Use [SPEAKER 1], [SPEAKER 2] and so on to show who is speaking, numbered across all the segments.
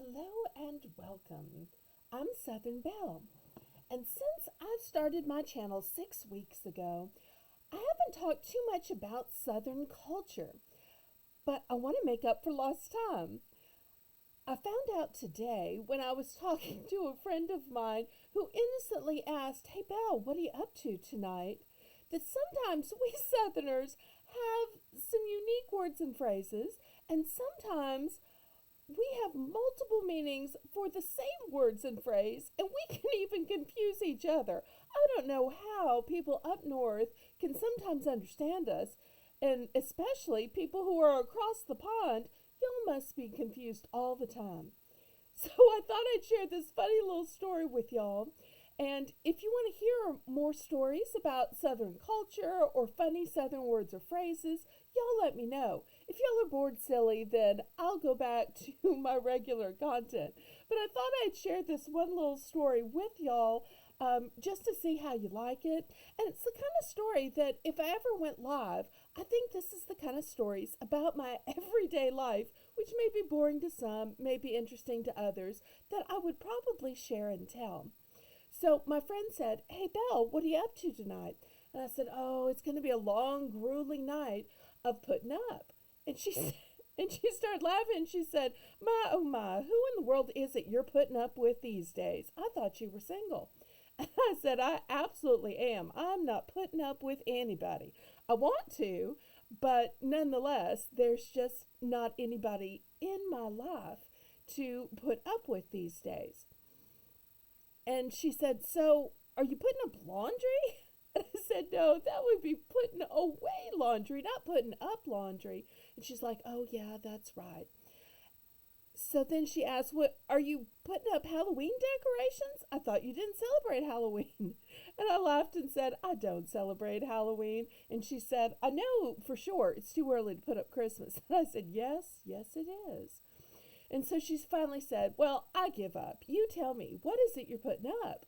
[SPEAKER 1] Hello and welcome. I'm Southern Belle, and since I've started my channel 6 weeks ago, I haven't talked too much about Southern culture, but I want to make up for lost time. I found out today when I was talking to a friend of mine who innocently asked, "Hey Belle, what are you up to tonight?" that sometimes we Southerners have some unique words and phrases, and sometimes we have multiple meanings for the same words and phrase, and we can even confuse each other. I don't know how people up north can sometimes understand us, and especially people who are across the pond. Y'all must be confused all the time. So I thought I'd share this funny little story with y'all. And if you want to hear more stories about Southern culture or funny Southern words or phrases, y'all let me know. If y'all are bored silly, then I'll go back to my regular content. But I thought I'd share this one little story with y'all just to see how you like it. And it's the kind of story that if I ever went live, I think this is the kind of stories about my everyday life, which may be boring to some, may be interesting to others, that I would probably share and tell. So my friend said, "Hey Belle, what are you up to tonight?" And I said, "Oh, it's going to be a long, grueling night of putting up." And she and she started laughing. And she said, "My oh my, who in the world is it you're putting up with these days? I thought you were single." And I said, "I absolutely am. I'm not putting up with anybody. I want to, but nonetheless, there's just not anybody in my life to put up with these days." And she said, "So, are you putting up laundry?" And I said, "No, that would be putting away laundry, not putting up laundry." And she's like, "Oh, yeah, that's right." So then she asked, "What, are you putting up Halloween decorations? I thought you didn't celebrate Halloween." And I laughed and said, "I don't celebrate Halloween." And she said, "I know for sure it's too early to put up Christmas." And I said, "Yes, yes, it is." And so she's finally said, "Well, I give up. You tell me, what is it you're putting up?"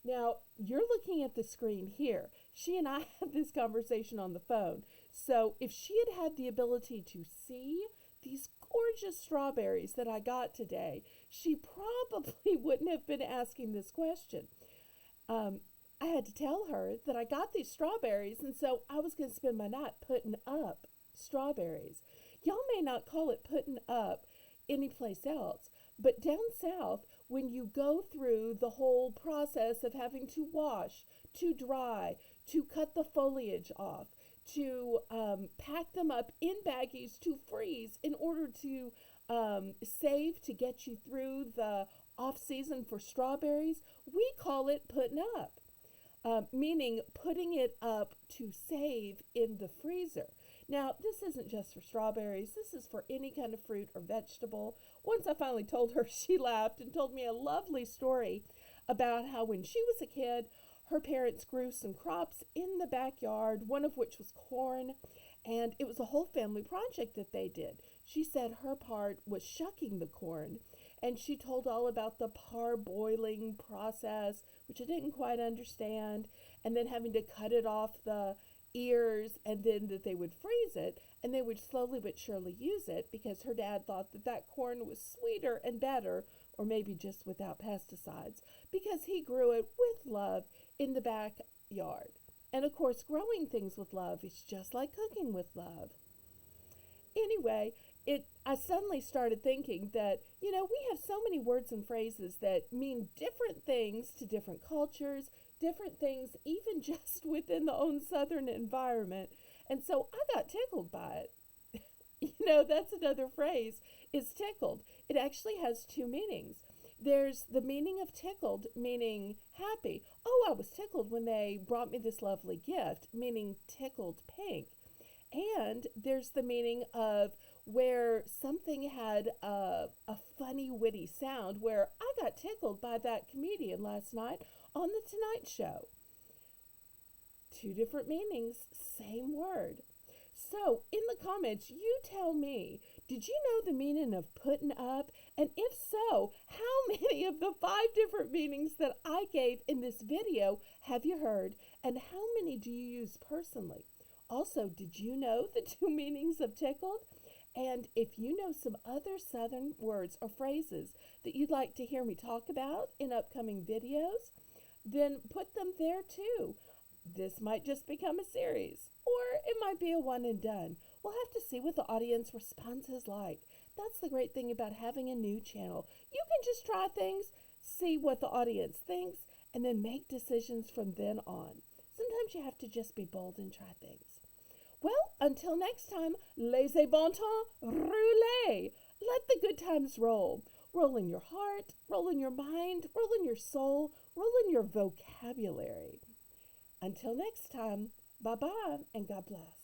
[SPEAKER 1] Now, you're looking at the screen here. She and I had this conversation on the phone. So if she had had the ability to see these gorgeous strawberries that I got today, she probably wouldn't have been asking this question. I had to tell her that I got these strawberries, and so I was going to spend my night putting up strawberries. Y'all may not call it putting up anyplace else, but down south, when you go through the whole process of having to wash, to dry, to cut the foliage off, to pack them up in baggies to freeze in order to save to get you through the off season for strawberries, we call it putting up, meaning putting it up to save in the freezer. Now, this isn't just for strawberries. This is for any kind of fruit or vegetable. Once I finally told her, she laughed and told me a lovely story about how when she was a kid, her parents grew some crops in the backyard, one of which was corn, and it was a whole family project that they did. She said her part was shucking the corn, and she told all about the parboiling process, which I didn't quite understand, and then having to cut it off the ears, and then that they would freeze it, and they would slowly but surely use it because her dad thought that that corn was sweeter and better, or maybe just without pesticides, because he grew it with love in the backyard. And of course, growing things with love is just like cooking with love. Anyway, I suddenly started thinking that, we have so many words and phrases that mean different things to different cultures, different things even just within the own Southern environment. And so I got tickled by it. That's another phrase, is tickled. It actually has two meanings. There's the meaning of tickled, meaning happy. "Oh, I was tickled when they brought me this lovely gift," meaning tickled pink. And there's the meaning of where something had a funny, witty sound, where I got tickled by that comedian last night on The Tonight Show. Two different meanings, same word. So in the comments, you tell me, did you know the meaning of putting up? And if so, how many of the 5 different meanings that I gave in this video have you heard? And how many do you use personally? Also, did you know the 2 meanings of tickled? And if you know some other Southern words or phrases that you'd like to hear me talk about in upcoming videos, then put them there too. This might just become a series, or it might be a one and done. We'll have to see what the audience response is like. That's the great thing about having a new channel. You can just try things, see what the audience thinks, and then make decisions from then on. Sometimes you have to just be bold and try things. Well, until next time, laissez bon temps, roulez. Let the good times roll. Roll in your heart, roll in your mind, roll in your soul, roll in your vocabulary. Until next time, bye-bye and God bless.